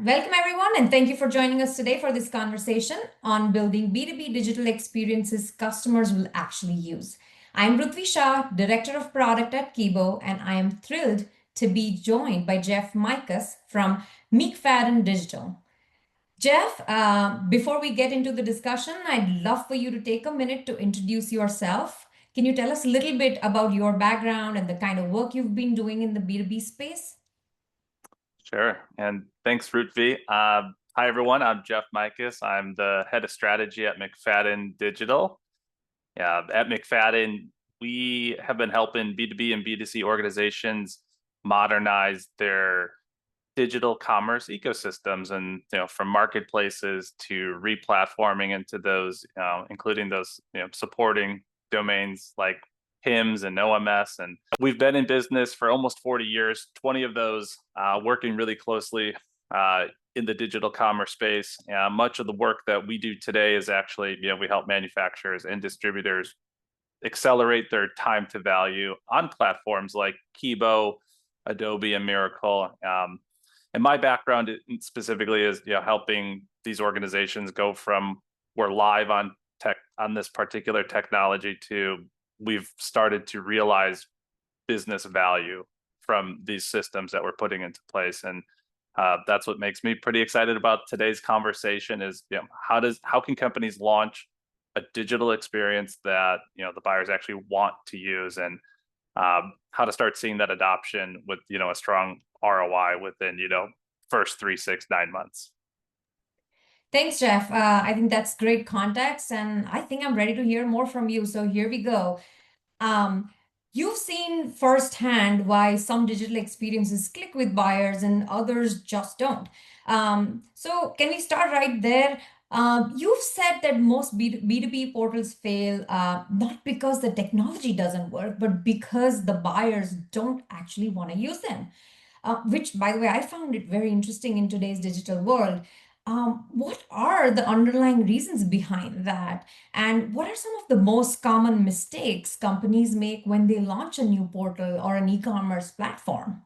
Welcome everyone, and thank you for joining us today for this conversation on building B2B digital experiences customers will actually use. I'm Ruthvi Shah, Director of Product at Kibo, and I am thrilled to be joined by Jeff Mikos from McFadden Digital. Jeff, before we get into the discussion, I'd love for you to take a minute to introduce yourself. Can you tell us a little bit about your background and the kind of work you've been doing in the B2B space? Sure. And thanks, Root V. Hi, everyone. I'm Jeff Mikos. I'm the head of strategy at McFadden Digital. At McFadden, we have been helping B2B and B2C organizations modernize their digital commerce ecosystems, and from marketplaces to replatforming into those, including those supporting domains like PIMS and OMS. And we've been in business for almost 40 years, 20 of those working really closely in the digital commerce space. Much of the work that we do today is actually, we help manufacturers and distributors accelerate their time to value on platforms like Kibo, Adobe, and Miracle. And my background specifically is helping these organizations go from we're live on this particular technology to we've started to realize business value from these systems that we're putting into place. And that's what makes me pretty excited about today's conversation is how can companies launch a digital experience that the buyers actually want to use, and how to start seeing that adoption with a strong ROI within first 3, 6, 9 months. Thanks, Jeff. I think that's great context, and I think I'm ready to hear more from you. So here we go. Um, you've seen firsthand why some digital experiences click with buyers and others just don't. So can we start right there? You've said that most B2B portals fail not because the technology doesn't work, but because the buyers don't actually want to use them. Which, by the way, I found it very interesting in today's digital world. What are the underlying reasons behind that? And what are some of the most common mistakes companies make when they launch a new portal or an e-commerce platform?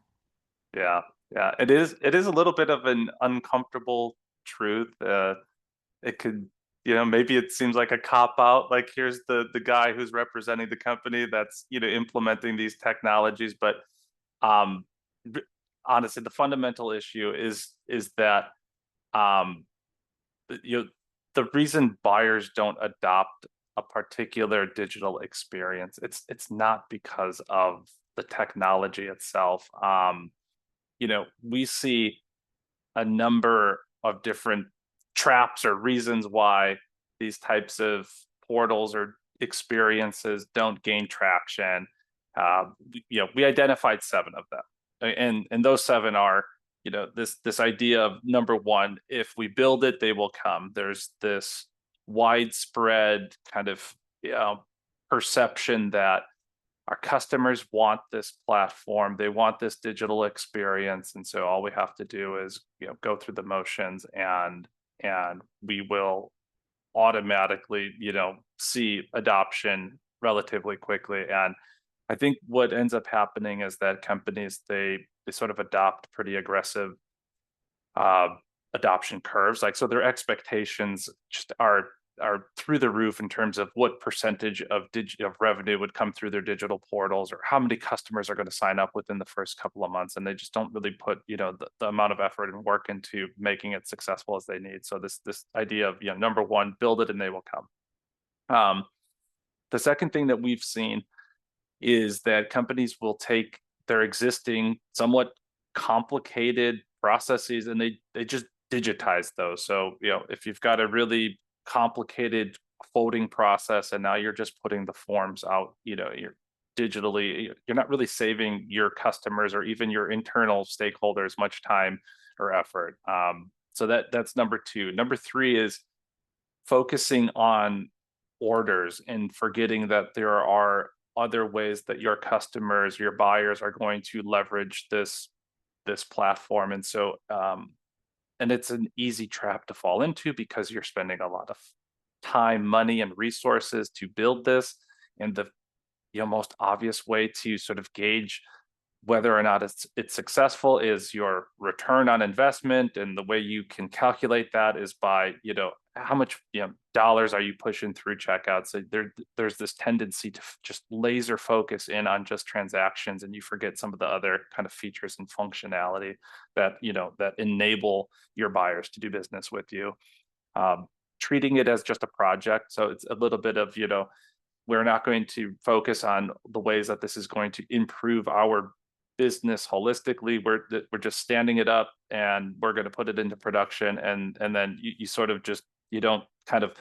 Yeah, yeah, it is. It is a little bit of an uncomfortable truth. It could, maybe it seems like a cop out. Like here's the guy who's representing the company that's implementing these technologies, but um, honestly, the fundamental issue is that um, you know, the reason buyers don't adopt a particular digital experience, it's not because of the technology itself. We see a number of different traps or reasons why these types of portals or experiences don't gain traction. We identified 7 of them, and those 7 are, this idea of, number one, if we build it, they will come. There's this widespread kind of perception that our customers want this platform, they want this digital experience, and so all we have to do is go through the motions, and we will automatically see adoption relatively quickly. And I think what ends up happening is that companies, they sort of adopt pretty aggressive adoption curves. Like, so their expectations just are through the roof in terms of what percentage of revenue would come through their digital portals, or how many customers are going to sign up within the first couple of months, and they just don't really put the amount of effort and work into making it successful as they need. So this idea of, number one, build it and they will come. The second thing that we've seen is that companies will take their existing somewhat complicated processes and they just digitize those. So if you've got a really complicated voting process and now you're just putting the forms out, you're digitally, you're not really saving your customers or even your internal stakeholders much time or effort. So that's number 2. Number 3 is focusing on orders and forgetting that there are other ways that your customers, your buyers, are going to leverage this platform. And so and it's an easy trap to fall into because you're spending a lot of time, money, and resources to build this. And the most obvious way to sort of gauge whether or not it's successful is your return on investment, and the way you can calculate that is by, how much, dollars are you pushing through checkout. So there's this tendency to just laser focus in on just transactions, and you forget some of the other kind of features and functionality that, that enable your buyers to do business with you. um, Treating it as just a project, so it's a little bit of, we're not going to focus on the ways that this is going to improve our business holistically. We're just standing it up, and we're going to put it into production, and then you sort of just, you don't kind of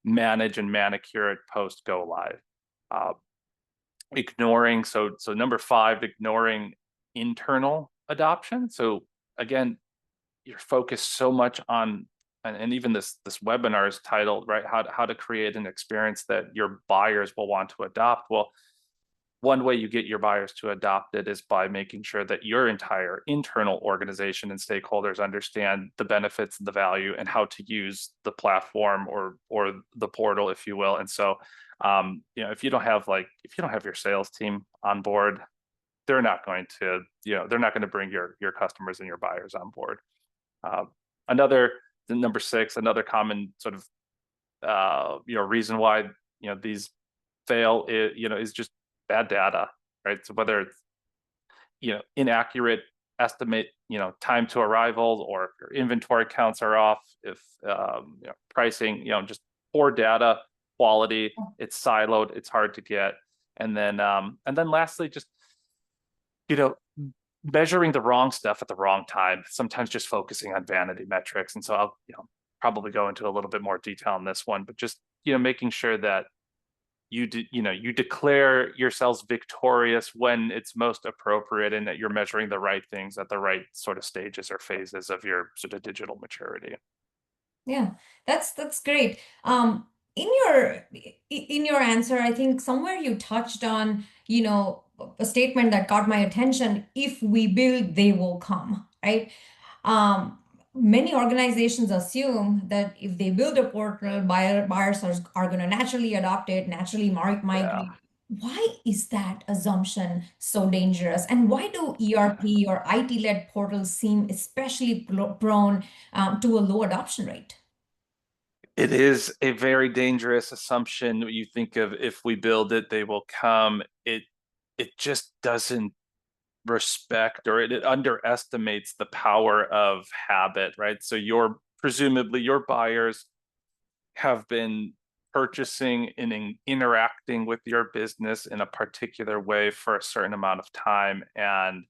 manage and manicure it post go live. Uh, Ignoring, so number 5, ignoring internal adoption. So again, you're focused so much on, and even this webinar is titled, right, how to create an experience that your buyers will want to adopt. Well, one way you get your buyers to adopt it is by making sure that your entire internal organization and stakeholders understand the benefits, the value, and how to use the platform or the portal, if you will. And so, if you don't have your sales team on board, they're not going to, bring your customers and your buyers on board. Another, the number 6, another common sort of reason why these fail is just bad data, right? So whether it's inaccurate estimate, time to arrival, or if your inventory counts are off, if pricing, just poor data quality, it's siloed, it's hard to get. And then lastly, just measuring the wrong stuff at the wrong time, sometimes just focusing on vanity metrics. And so I'll probably go into a little bit more detail on this one, but just making sure that you declare yourselves victorious when it's most appropriate, and that you're measuring the right things at the right sort of stages or phases of your sort of digital maturity. Yeah, that's great. In your answer, I think somewhere you touched on, a statement that caught my attention. If we build, they will come, right? Um, Many organizations assume that if they build a portal, buyers are going to naturally adopt it, naturally Yeah. migrate. Why is that assumption so dangerous? And why do ERP or IT-led portals seem especially prone to a low adoption rate? It is a very dangerous assumption. You think of, if we build it, they will come. It just doesn't respect, or it underestimates the power of habit, right? So presumably your buyers have been purchasing and interacting with your business in a particular way for a certain amount of time, and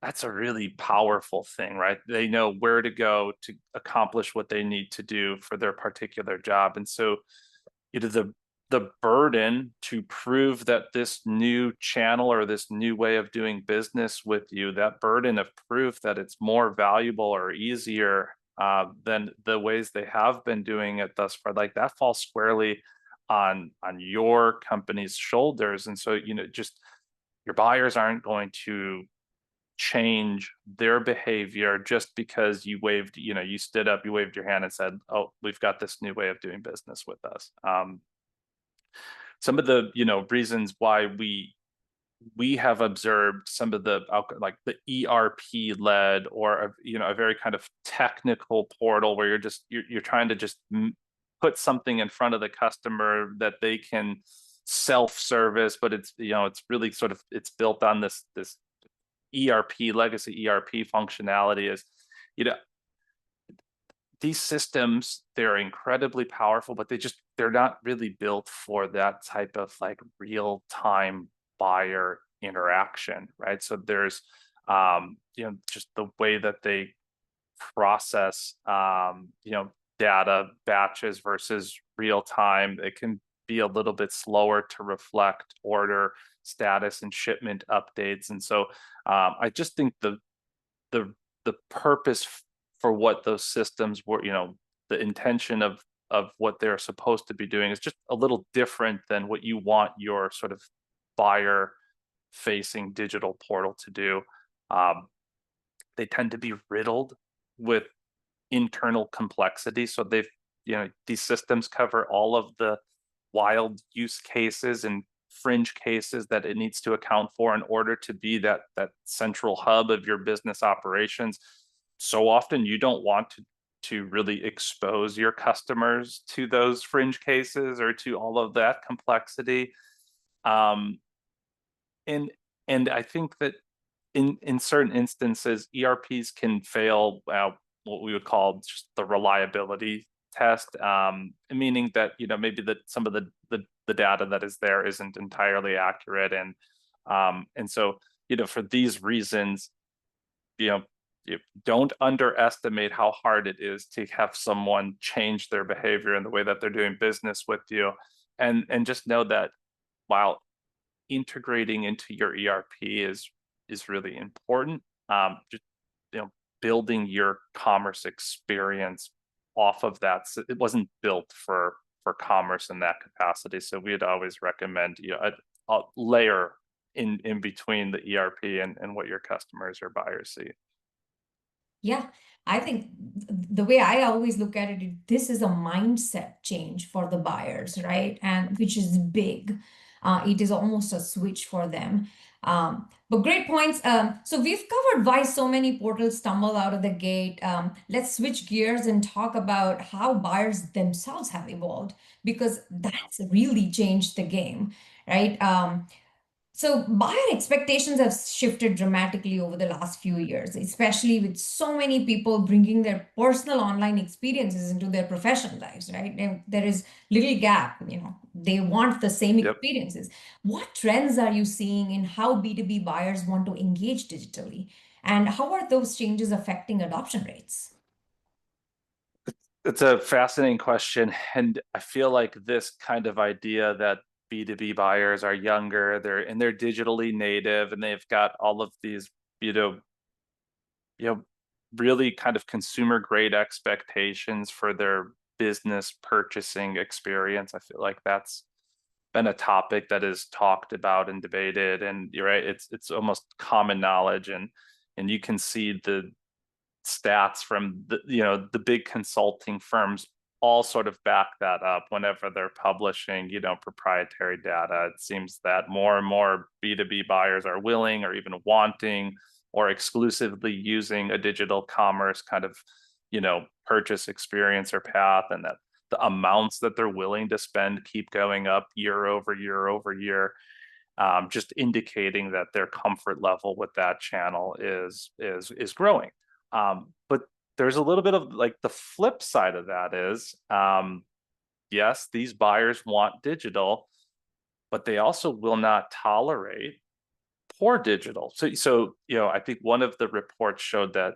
that's a really powerful thing, right? They know where to go to accomplish what they need to do for their particular job. And so, the burden to prove that this new channel or this new way of doing business with you, that burden of proof that it's more valuable or easier than the ways they have been doing it thus far, like that falls squarely on your company's shoulders. And so, just your buyers aren't going to change their behavior just because you stood up, you waved your hand and said, "Oh, we've got this new way of doing business with us." Some of the reasons why we have observed some of the, like the ERP led, or a very kind of technical portal where you're trying to just put something in front of the customer that they can self-service, but it's really sort of, it's built on this legacy ERP functionality. Is you know these systems, they're incredibly powerful, but they're not really built for that type of like real-time buyer interaction, right? So there's just the way that they process data, batches versus real time, it can be a little bit slower to reflect order status and shipment updates. And so I just think the the purpose for what those systems were, the intention of what they're supposed to be doing is just a little different than what you want your sort of buyer facing digital portal to do. Um, they tend to be riddled with internal complexity. So these systems cover all of the wild use cases and fringe cases that it needs to account for in order to be that central hub of your business operations. So often you don't want to really expose your customers to those fringe cases or to all of that complexity. Um, and and I think that in certain instances, ERPs can fail what we would call just the reliability test, meaning that maybe that some of the data that is there isn't entirely accurate, and so for these reasons, you know you don't underestimate how hard it is to have someone change their behavior and the way that they're doing business with you, and just know that while integrating into your ERP is really important. Just building your commerce experience off of that. So it wasn't built for commerce in that capacity. So we'd always recommend a layer in between the ERP and what your customers or buyers see. Yeah, I think the way I always look at it, this is a mindset change for the buyers, right? And which is big. It is almost a switch for them. But great points. So we've covered why so many portals stumble out of the gate. Let's switch gears and talk about how buyers themselves have evolved, because that's really changed the game, right? So buyer expectations have shifted dramatically over the last few years, especially with so many people bringing their personal online experiences into their professional lives, right? And there is little gap, they want the same Yep. experiences. What trends are you seeing in how B2B buyers want to engage digitally? And how are those changes affecting adoption rates? It's a fascinating question. And I feel like this kind of idea that B2B buyers are younger, they're digitally native, and they've got all of these, you know, you know, really kind of consumer grade expectations for their business purchasing experience. I feel like that's been a topic that is talked about and debated. And you're right, it's almost common knowledge, and you can see the stats from the big consulting firms all sort of back that up whenever they're publishing proprietary data. It seems that more and more B2B buyers are willing or even wanting or exclusively using a digital commerce kind of purchase experience or path, and that the amounts that they're willing to spend keep going up year over year over year, just indicating that their comfort level with that channel is growing. But there's a little bit of like the flip side of that is, yes, these buyers want digital, but they also will not tolerate poor digital. So I think one of the reports showed that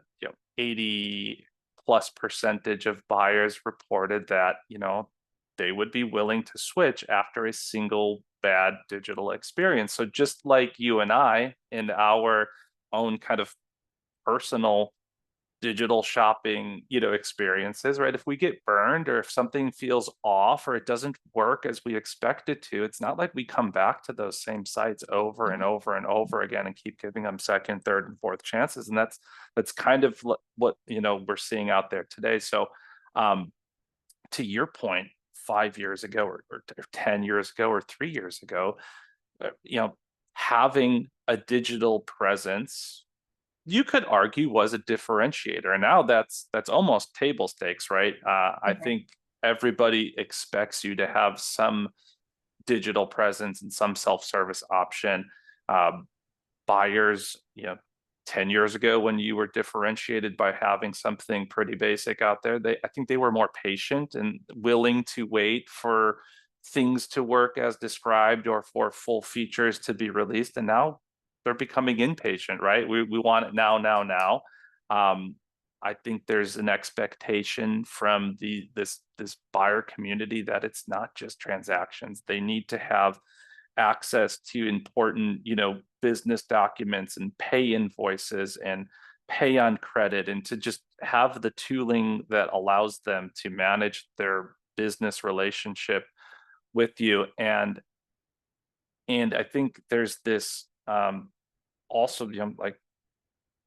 80+% of buyers reported that they would be willing to switch after a single bad digital experience. So just like you and I in our own kind of personal digital shopping experiences, right? If we get burned or if something feels off or it doesn't work as we expect it to, it's not like we come back to those same sites over and over and over again and keep giving them second, third, and fourth chances. And that's kind of what we're seeing out there today. So to your point, 5 years ago or 10 years ago or 3 years ago, having a digital presence, you could argue, was a differentiator, and now that's almost table stakes, right? I think everybody expects you to have some digital presence and some self-service option. Buyers, 10 years ago, when you were differentiated by having something pretty basic out there, I think they were more patient and willing to wait for things to work as described or for full features to be released. And now they're becoming impatient, right? We want it now, now, now. I think there's an expectation from this buyer community that it's not just transactions. They need to have access to important, business documents and pay invoices and pay on credit, and to just have the tooling that allows them to manage their business relationship with you. And I think there's this also, like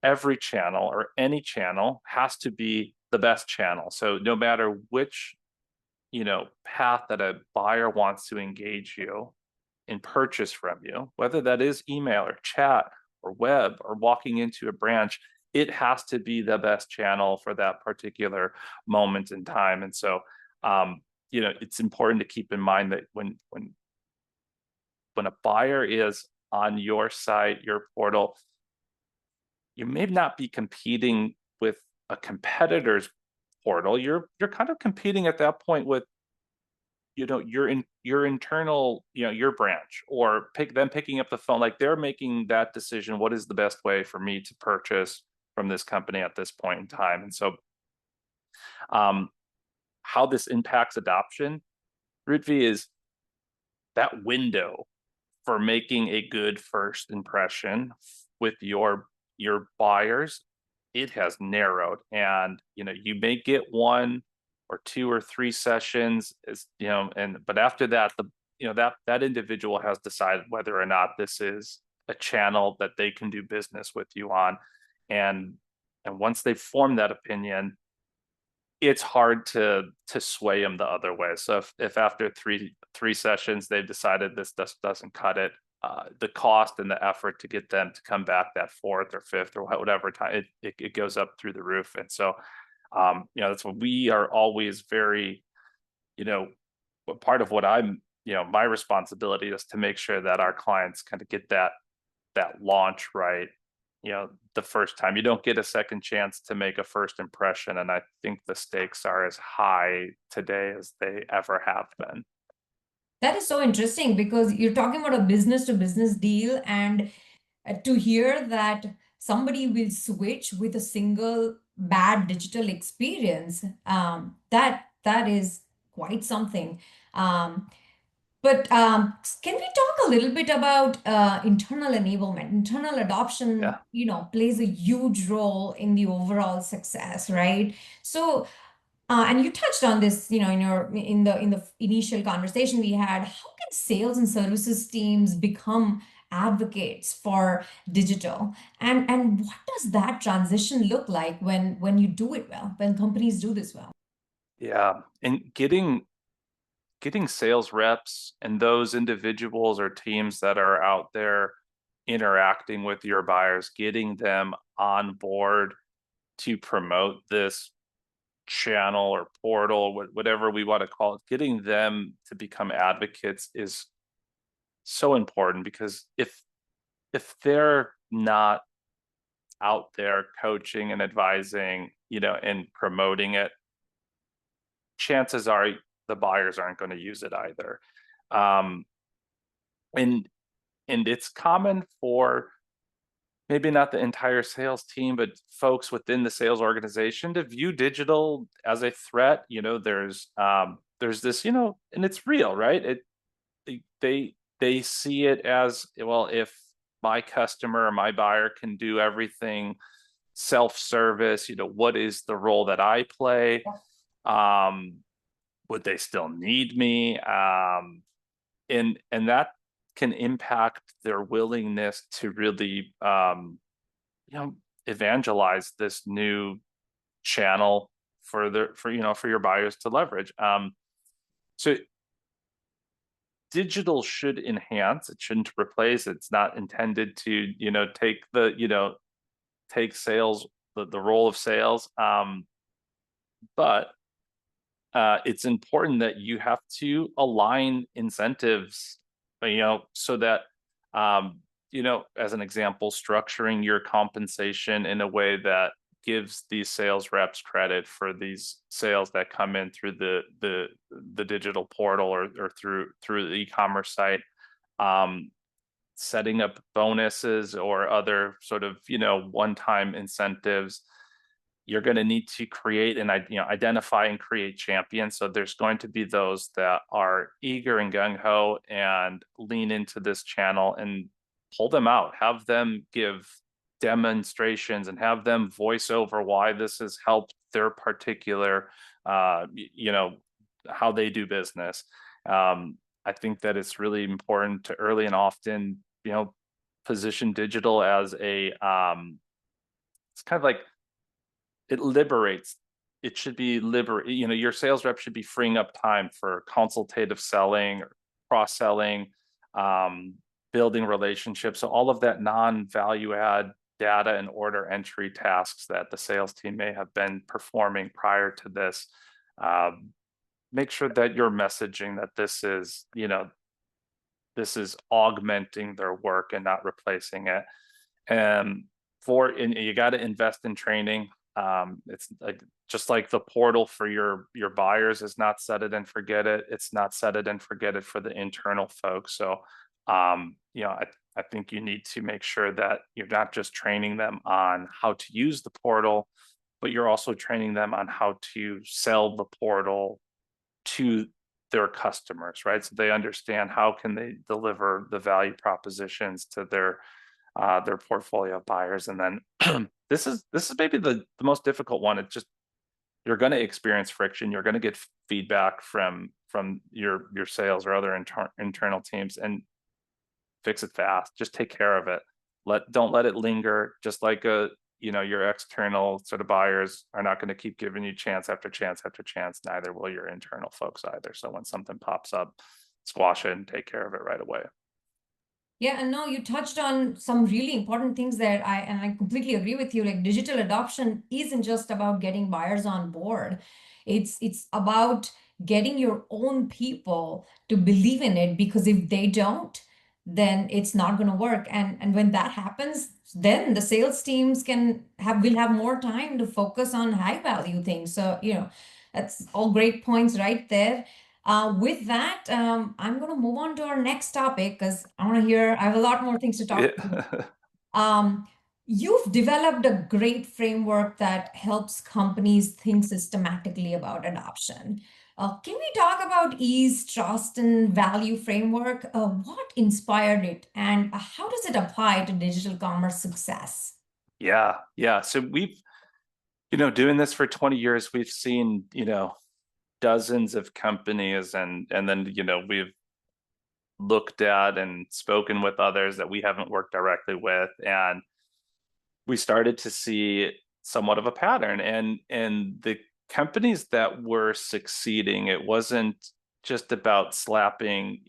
every channel or any channel has to be the best channel. So no matter which path that a buyer wants to engage you, and purchase from you, whether that is email or chat or web or walking into a branch, it has to be the best channel for that particular moment in time. And so, it's important to keep in mind that when a buyer is on your site, your portal, you may not be competing with a competitor's portal. You're kind of competing at that point with your internal, your branch, or picking up the phone, like they're making that decision, what is the best way for me to purchase from this company at this point in time. And so um how this impacts adoption, Rutvi, is that window for making a good first impression with your buyers, it has narrowed. And you may get one or two or three sessions, but after that, that individual has decided whether or not this is a channel that they can do business with you on. And once they've formed that opinion, it's hard to sway them the other way. So if after three sessions they've decided this doesn't cut it, the cost and the effort to get them to come back that fourth or fifth or whatever time, it goes up through the roof. And so that's what we are always very, part of what I'm, my responsibility is to make sure that our clients kind of get that launch right, the first time. You don't get a second chance to make a first impression. And I think the stakes are as high today as they ever have been. That is so interesting because you're talking about a business to business deal, and to hear that somebody will switch with a single bad digital experience, that is quite something. Um, but can we talk a little bit about internal enablement? Internal adoption, Yeah. plays a huge role in the overall success, right? So, and you touched on this, in the initial conversation we had. How can sales and services teams become advocates for digital? And what does that transition look like when you do it well, when companies do this well? Yeah. And getting sales reps and those individuals or teams that are out there interacting with your buyers, getting them on board to promote this channel or portal, whatever we want to call it, getting them to become advocates is so important. Because if they're not out there coaching and advising, and promoting it, chances are the buyers aren't going to use it either. Um, and it's common for maybe not the entire sales team, but folks within the sales organization to view digital as a threat. There's this, and it's real, right? They see it as, well, if my customer or my buyer can do everything self-service, what is the role that I play? Um, would they still need me? And that can impact their willingness to really you know evangelize this new channel for your buyers to leverage. So digital should enhance, it shouldn't replace. It's not intended to take sales, the role of sales. But it's important that you have to align incentives, so that, as an example, structuring your compensation in a way that gives these sales reps credit for these sales that come in through the digital portal or through the e-commerce site. Um, Setting up bonuses or other sort of one-time incentives. You're going to need to create and identify and create champions. So there's going to be those that are eager and gung-ho and lean into this channel, and pull them out, have them give demonstrations and have them voice over why this has helped their particular how they do business. I think that it's really important to early and often position digital as a it's kind of like, it liberates. It should be your sales rep should be freeing up time for consultative selling or cross selling. building relationships. So all of that non-value add data and order entry tasks that the sales team may have been performing prior to this, make sure that you're messaging that this is, this is augmenting their work and not replacing it. And and you got to invest in training. It's like just like the portal for your buyers is not set it and forget it. It's not set it and forget it for the internal folks. So, I think you need to make sure that you're not just training them on how to use the portal, but you're also training them on how to sell the portal to their customers, right? So they understand how can they deliver the value propositions to their portfolio of buyers. And then this is maybe the most difficult one. It's just you're going to experience friction. You're going to get feedback from your sales or other internal teams, and fix it fast. Just take care of it. Don't let it linger. Just like your external sort of buyers are not going to keep giving you chance after chance after chance. Neither will your internal folks either. So when something pops up, squash it and take care of it right away. Yeah, and no, you touched on some really important things there. I completely agree with you. Like digital adoption isn't just about getting buyers on board. It's about getting your own people to believe in it, because if they don't, then it's not going to work. And when that happens, then the sales teams will have more time to focus on high value things. So, that's all great points right there. With that, I'm going to move on to our next topic because I have a lot more things to talk about. Yeah. Um, you've developed a great framework that helps companies think systematically about adoption. Can we talk about ease, trust, and value framework? What inspired it, and how does it apply to digital commerce success? Yeah, yeah. So we've, doing this for 20 years, we've seen, dozens of companies, and then, we've looked at and spoken with others that we haven't worked directly with, and we started to see somewhat of a pattern. And the companies that were succeeding, it wasn't just about slapping,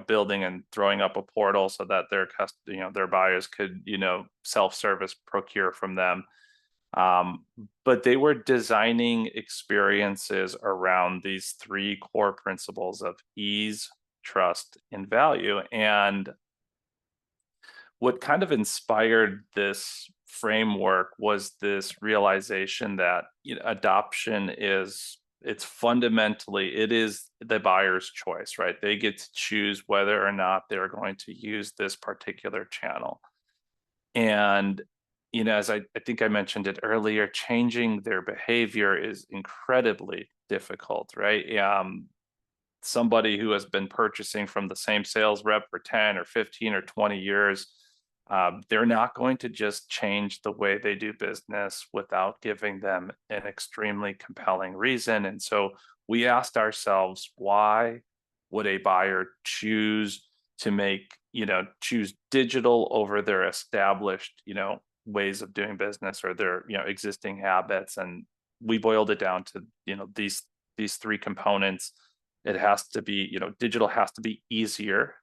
building and throwing up a portal so that their buyers could, self-service procure from them. But they were designing experiences around these three core principles of ease, trust, and value. And what kind of inspired this framework was this realization that, adoption it is the buyer's choice, right? They get to choose whether or not they're going to use this particular channel. And, as I think I mentioned it earlier, changing their behavior is incredibly difficult, right? Somebody who has been purchasing from the same sales rep for 10 or 15 or 20 years, they're not going to just change the way they do business without giving them an extremely compelling reason. And so we asked ourselves, why would a buyer choose choose digital over their established, ways of doing business or their, existing habits? And we boiled it down to, these three components. It has to be, digital has to be easier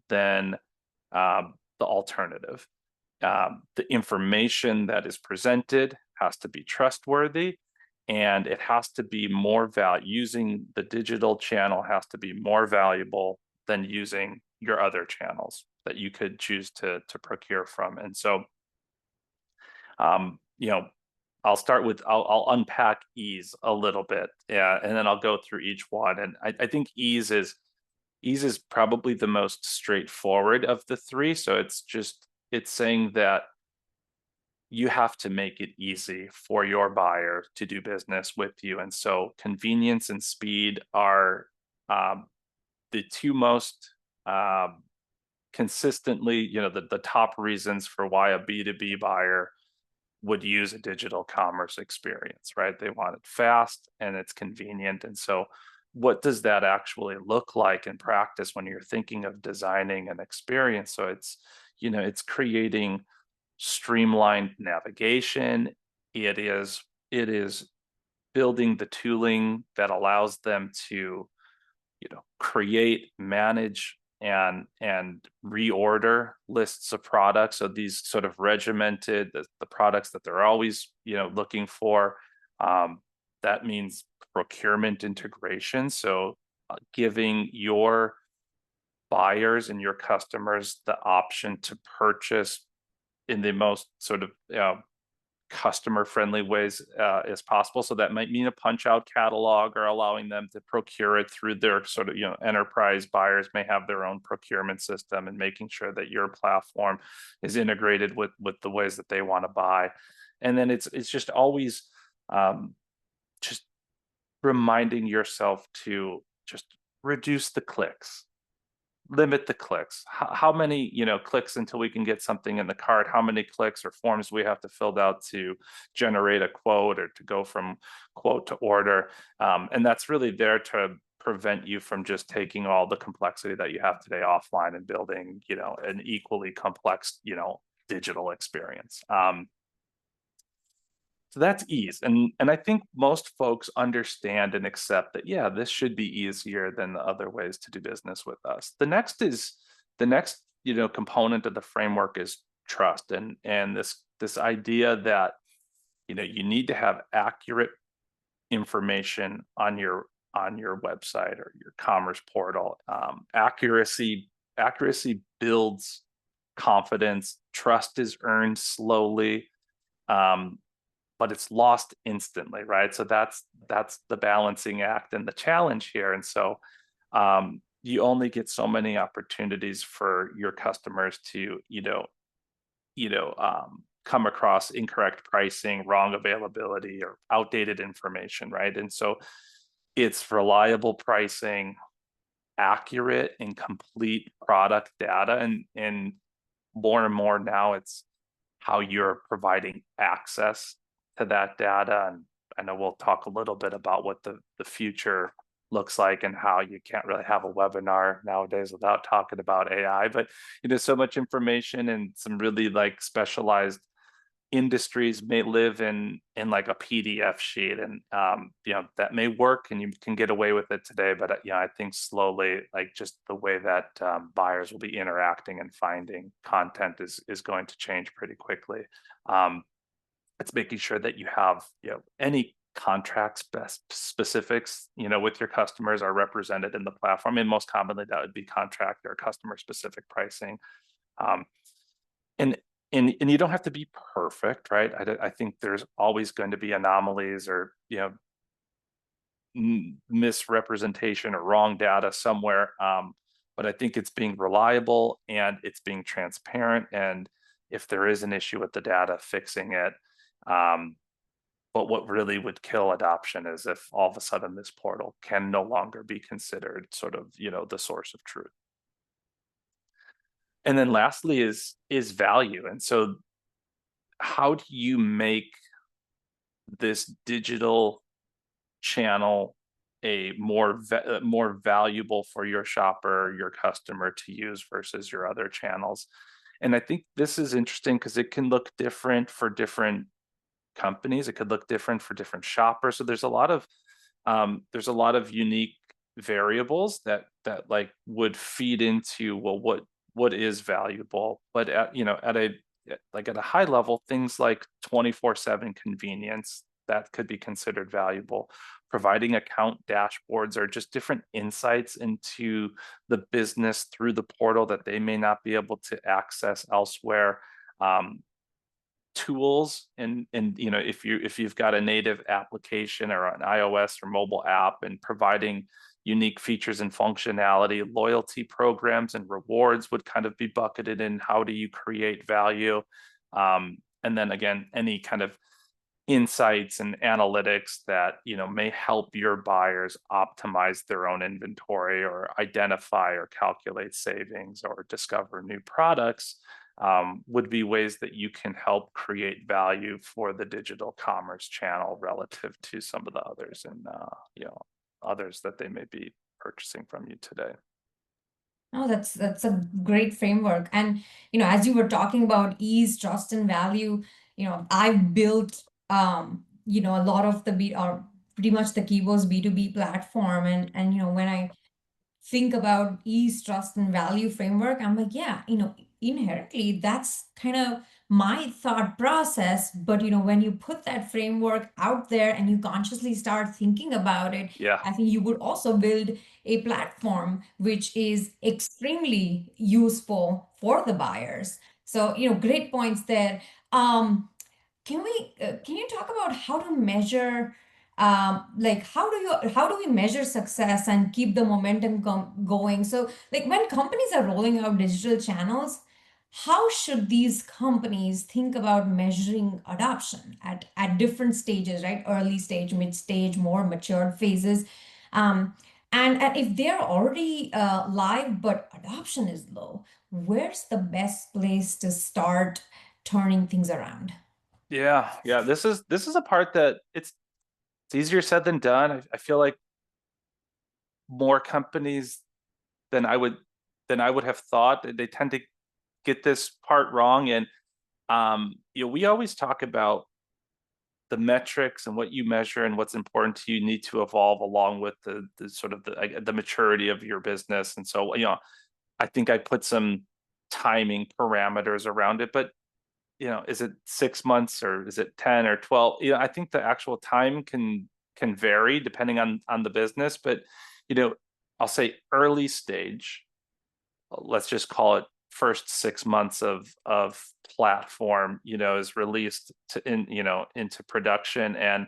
than the alternative. The information that is presented has to be trustworthy, and it has to be more using the digital channel has to be more valuable than using your other channels that you could choose to procure from. And so, um, you know, I'll unpack ease a little bit, yeah, and then I'll go through each one. And I think ease is probably the most straightforward of the three. So it's saying that you have to make it easy for your buyer to do business with you. And so convenience and speed are the two most consistently, the top reasons for why a B2B buyer would use a digital commerce experience, right? They want it fast and it's convenient. And so what does that actually look like in practice when you're thinking of designing an experience? So it's creating streamlined navigation. It is building the tooling that allows them to, create, manage, and reorder lists of products. So these sort of regimented the products that they're always looking for. That means procurement integration. So giving your buyers and your customers the option to purchase in the most sort of customer friendly ways as possible. So that might mean a punch out catalog, or allowing them to procure it through their sort of enterprise buyers may have their own procurement system, and making sure that your platform is integrated with the ways that they want to buy. And then it's just always just reminding yourself to just reduce the clicks, limit the clicks. How many clicks until we can get something in the cart? How many clicks or forms we have to fill out to generate a quote, or to go from quote to order? And that's really there to prevent you from just taking all the complexity that you have today offline and building an equally complex digital experience. So that's ease. And I think most folks understand and accept that, yeah, this should be easier than the other ways to do business with us. The next component of the framework is trust, and this idea that you need to have accurate information on your website or your commerce portal. Accuracy builds confidence. Trust is earned slowly. But it's lost instantly, right? So that's the balancing act and the challenge here. And so you only get so many opportunities for your customers to come across incorrect pricing, wrong availability, or outdated information, right? And so it's reliable pricing, accurate and complete product data, and more and more now it's how you're providing access to that data. And I know we'll talk a little bit about what the future looks like, and how you can't really have a webinar nowadays without talking about AI. But so much information, and some really like specialized industries may live in like a PDF sheet, and that may work and you can get away with it today, but I think slowly, like, just the way that buyers will be interacting and finding content is going to change pretty quickly. It's making sure that you have any contracts best specifics with your customers are represented in the platform, and most commonly that would be contract or customer specific pricing. And you don't have to be perfect, right? I think there's always going to be anomalies, or misrepresentation or wrong data somewhere. But I think it's being reliable and it's being transparent, and if there is an issue with the data, fixing it. But what really would kill adoption is if all of a sudden this portal can no longer be considered sort of the source of truth. And then lastly is value. And so how do you make this digital channel a more valuable for your shopper, your customer to use versus your other channels? And I think this is interesting because it can look different for different companies. It could look different for different shoppers. So there's a lot of unique variables that like would feed into, well, what is valuable. But at a high level, things like 24/7 convenience, that could be considered valuable. Providing account dashboards, or just different insights into the business through the portal that they may not be able to access elsewhere. Tools, and if you've got a native application or an iOS or mobile app, and providing unique features and functionality. Loyalty programs and rewards would kind of be bucketed in how do you create value. And then again, any kind of insights and analytics that may help your buyers optimize their own inventory, or identify or calculate savings, or discover new products, would be ways that you can help create value for the digital commerce channel relative to some of the others, and others that they may be purchasing from you today. Oh, that's a great framework. And as you were talking about ease, trust, and value, I've built a lot of the or pretty much the Keywords B2B platform, and when I think about ease, trust, and value framework, I'm like, yeah, inherently that's kind of my thought process. But when you put that framework out there and you consciously start thinking about it, Yeah. I think you would also build a platform which is extremely useful for the buyers. So, great points there. Can you talk about how to measure, like how do we measure success and keep the momentum going? So like when companies are rolling out digital channels, how should these companies think about measuring adoption at different stages, right? Early stage, mid stage, more matured phases. Um, and if they're already live but adoption is low, where's the best place to start turning things around? Yeah. Yeah. This is a part that it's easier said than done. I feel like more companies than I would have thought. They tend to get this part wrong. And we always talk about the metrics and what you measure and what's important to you need to evolve along with the sort of the maturity of your business. And so, I think I put some timing parameters around it, but is it 6 months or is it 10 or 12? I think the actual time can vary depending on the business, but you know, I'll say early stage, let's just call it first 6 months of platform, is released into production. And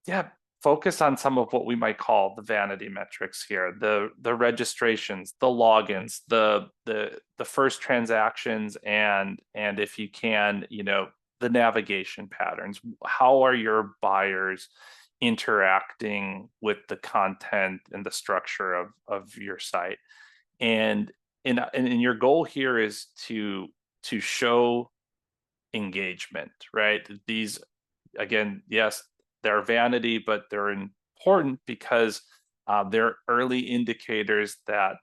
yeah, focus on some of what we might call the vanity metrics here, the registrations, the logins, the first transactions, and if you can, the navigation patterns. How are your buyers interacting with the content and the structure of your site? And your goal here is to show engagement, right? These, again, yes, they're vanity, but they're important because they're early indicators that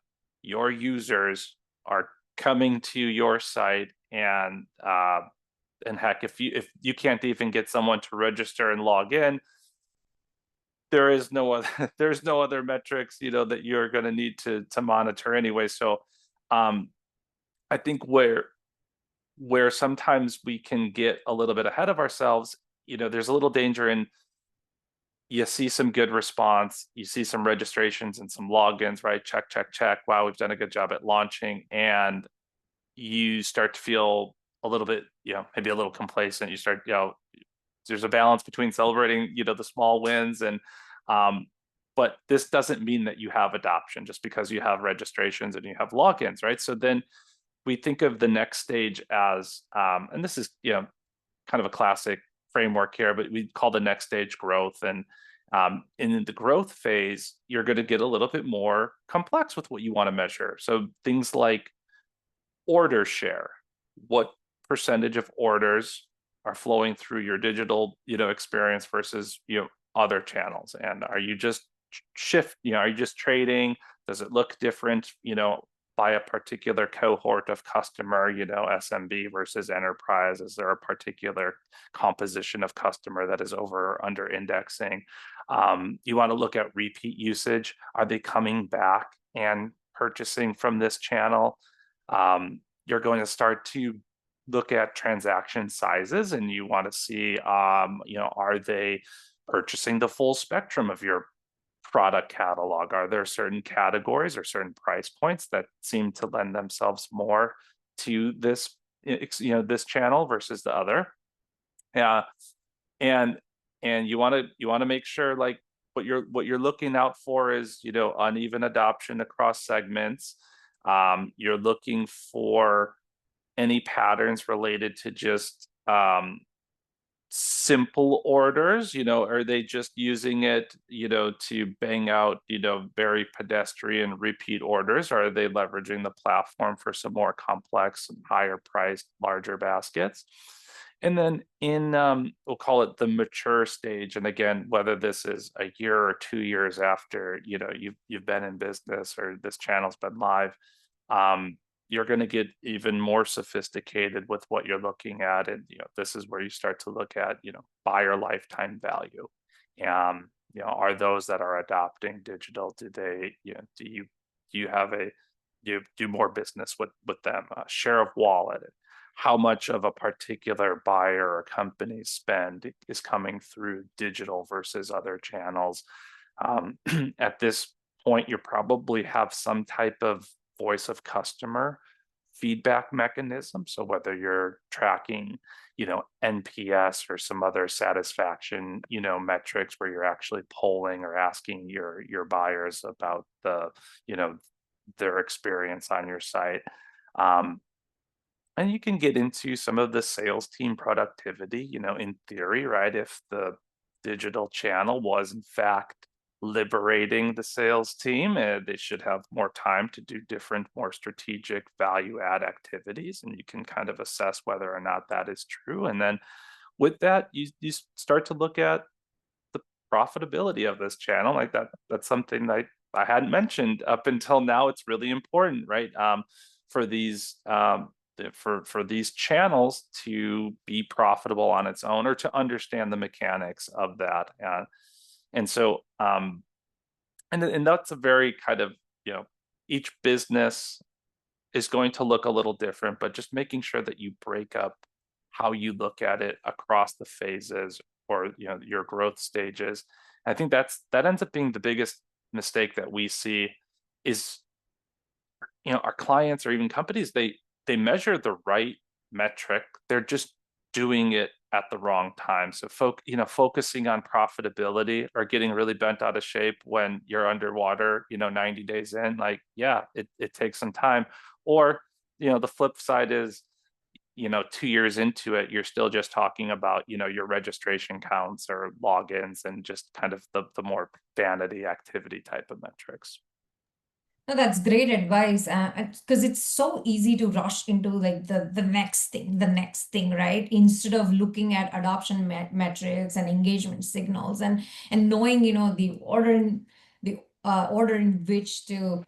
your users are coming to your site. And heck, if you can't even get someone to register and log in, there is no other there's no other metrics that you're going to need to monitor anyway. So um, I think where sometimes we can get a little bit ahead of ourselves, there's a little danger in, you see some good response, you see some registrations and some logins, right? Check, check, check. Wow, we've done a good job at launching. And you start to feel a little bit, maybe a little complacent. You start, there's a balance between celebrating, the small wins um, but this doesn't mean that you have adoption just because you have registrations and you have logins, right? So then we think of the next stage as, and this is, kind of a classic framework here, but we call the next stage growth. And in the growth phase, you're going to get a little bit more complex with what you want to measure. So things like order share, what percentage of orders are flowing through your digital, experience versus, other channels, and are you just are you just trading? Does it look different, by a particular cohort of customer, SMB versus enterprise? Is there a particular composition of customer that is over or under indexing? You want to look at repeat usage. Are they coming back and purchasing from this channel? You're going to start to look at transaction sizes, and you want to see, are they purchasing the full spectrum of your product catalog? Are there certain categories or certain price points that seem to lend themselves more to this channel versus the other? Yeah, and you want to make sure, like, what you're looking out for is, uneven adoption across segments. You're looking for any patterns related to just simple orders. Are they just using it, to bang out, very pedestrian repeat orders? Or are they leveraging the platform for some more complex and higher priced, larger baskets? And then we'll call it the mature stage. And again, whether this is a year or 2 years after, you've been in business or this channel's been live, um, you're going to get even more sophisticated with what you're looking at. And this is where you start to look at, buyer lifetime value. are those that are adopting digital, do they, do you have a, you do more business with them, share of wallet, how much of a particular buyer or company spend is coming through digital versus other channels. At this point, you probably have some type of voice of customer feedback mechanism. So whether you're tracking, NPS or some other satisfaction, metrics where you're actually polling or asking your buyers about you know, their experience on your site. Um, and you can get into some of the sales team productivity, in theory, right? If the digital channel was in fact liberating the sales team, they should have more time to do different, more strategic value add activities. And you can kind of assess whether or not that is true. And then with that, you start to look at the profitability of this channel. Like that's something that I hadn't mentioned up until now. It's really important, right? For these for these channels to be profitable on its own, or to understand the mechanics of that. And so and that's a very kind of, each business is going to look a little different, but just making sure that you break up how you look at it across the phases, or your growth stages. I think that ends up being the biggest mistake that we see is, our clients or even companies, they measure the right metric, they're just doing it at the wrong time. So focusing on profitability or getting really bent out of shape when you're underwater, 90 days in, like, yeah, it takes some time. Or the flip side is, 2 years into it, you're still just talking about, your registration counts or logins, and just kind of the more vanity activity type of metrics. No, that's great advice. Because it's so easy to rush into like the next thing, right? Instead of looking at adoption metrics and engagement signals, and knowing, the order in which to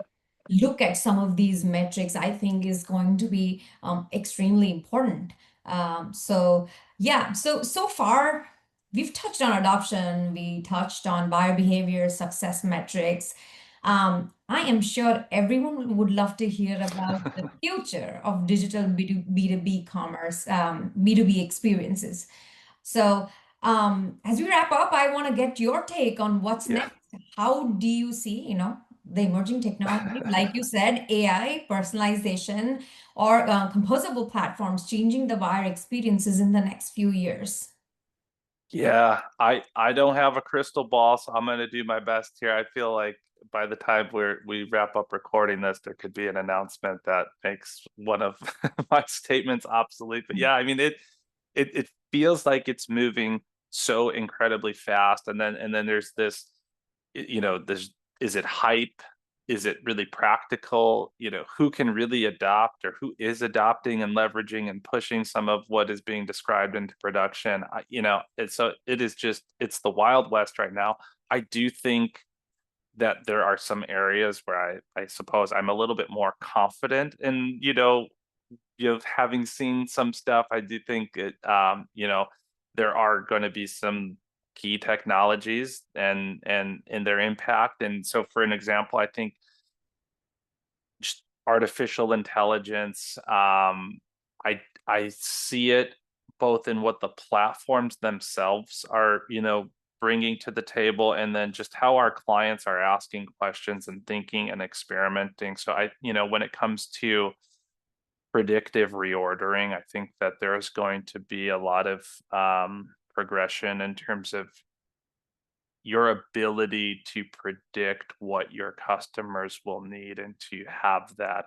look at some of these metrics, I think is going to be extremely important. So yeah, so far we've touched on adoption, we touched on buyer behavior, success metrics. I am sure everyone would love to hear about the future of digital B2B commerce, B2B experiences. So, as we wrap up, I want to get your take on what's Yeah. next. How do you see, the emerging technology, like you said, AI, personalization, or composable platforms changing the buyer experiences in the next few years? Yeah, I don't have a crystal ball, so I'm gonna do my best here. I feel like by the time we wrap up recording this, there could be an announcement that makes one of my statements obsolete. But yeah, I mean it feels like it's moving so incredibly fast, and then there's this, there's, is it hype? Is it really practical? Who can really adopt, or who is adopting and leveraging and pushing some of what is being described into production? It is just, it's the Wild West right now. I do think that there are some areas where I suppose I'm a little bit more confident in, having seen some stuff. I do think there are going to be some key technologies and their impact. And so, for an example, I think just artificial intelligence, I see it both in what the platforms themselves are, bringing to the table, and then just how our clients are asking questions and thinking and experimenting. So when it comes to predictive reordering, I think that there's going to be a lot of progression in terms of your ability to predict what your customers will need, and to have that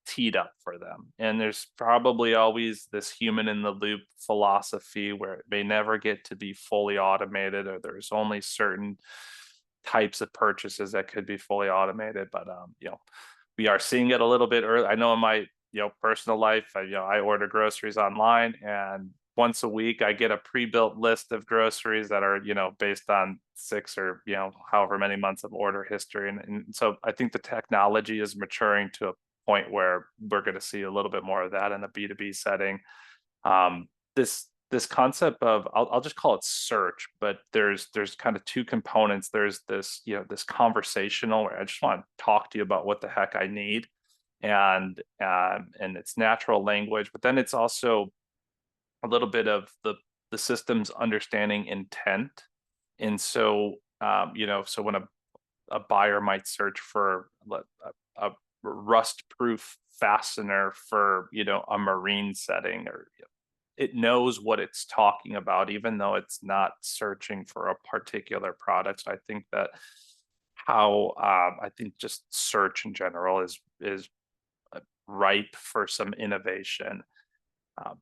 teed up for them. And there's probably always this human in the loop philosophy where it may never get to be fully automated, or there's only certain types of purchases that could be fully automated. But we are seeing it a little bit early. I know in my personal life, I order groceries online, and once a week I get a pre-built list of groceries that are based on 6 or however many months of order history. And so I think the technology is maturing to a point where we're going to see a little bit more of that in a B2B setting. This this concept of I'll just call it search, but there's kind of two components. There's this, this conversational where I just want to talk to you about what the heck I need, and it's natural language, but then it's also a little bit of the system's understanding intent. And so so when a buyer might search for a rust proof fastener for a marine setting, or it knows what it's talking about, even though it's not searching for a particular product. So I think that how I think just search in general is ripe for some innovation. Um,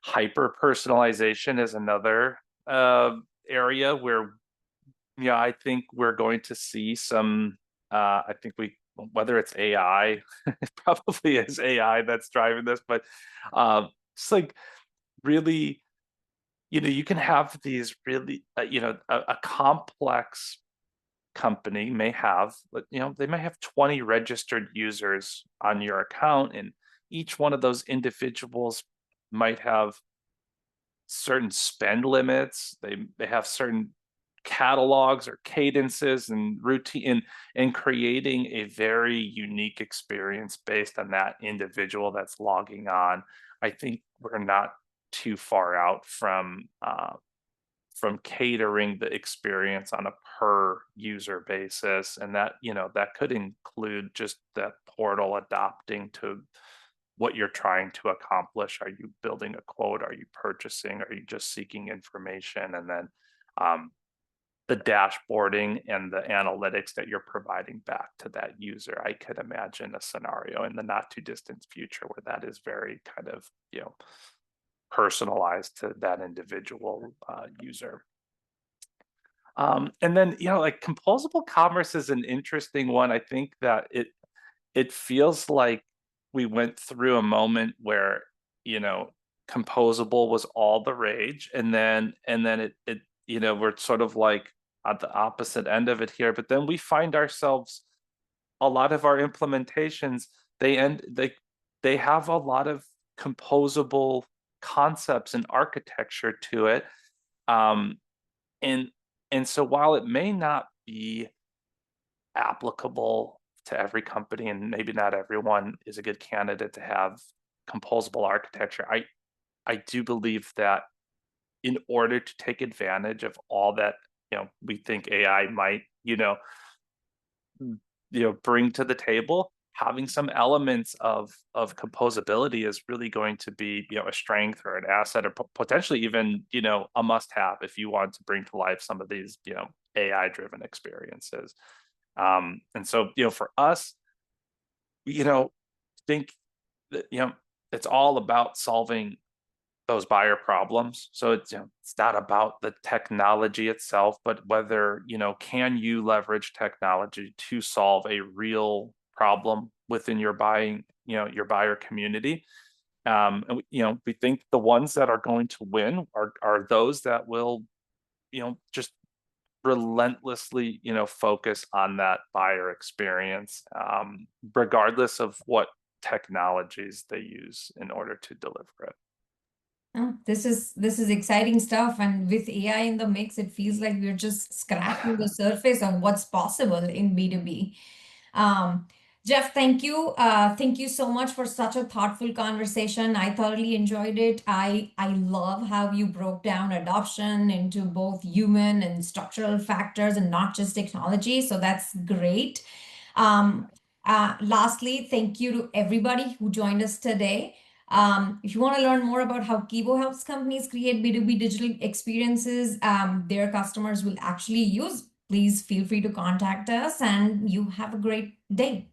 Hyper personalization is another area where I think we're going to see some. I think whether it's AI, it probably is AI that's driving this, but it's like really, you can have these really, a complex company may have, they may have 20 registered users on your account, and each one of those individuals might have certain spend limits. They have certain catalogs or cadences and routine, and creating a very unique experience based on that individual that's logging on. I think we're not too far out from catering the experience on a per user basis, and that could include just that portal adapting to what you're trying to accomplish. Are you building a quote? Are you purchasing? Are you just seeking information? And then the dashboarding and the analytics that you're providing back to that user. I could imagine a scenario in the not too distant future where that is very kind of, personalized to that individual user. And then, like composable commerce is an interesting one. I think that it feels like we went through a moment where, composable was all the rage, and then it we're sort of like at the opposite end of it here. But then we find ourselves, a lot of our implementations, they have a lot of composable concepts and architecture to it. And so while it may not be applicable to every company, and maybe not everyone is a good candidate to have composable architecture, I do believe that in order to take advantage of all that we think AI might bring to the table, having some elements of composability is really going to be a strength or an asset, or potentially even a must-have if you want to bring to life some of these AI-driven experiences. And so for us, think that it's all about solving those buyer problems. So it's not about the technology itself, but whether can you leverage technology to solve a real problem within your your buyer community. And we think the ones that are going to win are those that will just relentlessly focus on that buyer experience, regardless of what technologies they use in order to deliver it. Oh, this is exciting stuff, and with AI in the mix, it feels like we're just scratching the surface of what's possible in B2B. Um, Jeff, thank you. Thank you so much for such a thoughtful conversation. I thoroughly enjoyed it. I love how you broke down adoption into both human and structural factors and not just technology. So that's great. Um, Lastly, thank you to everybody who joined us today. If you want to learn more about how Kibo helps companies create B2B digital experiences their customers will actually use, please feel free to contact us, and you have a great day.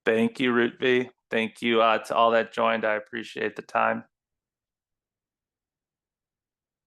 Thank you, Root V. Thank you to all that joined. I appreciate the time.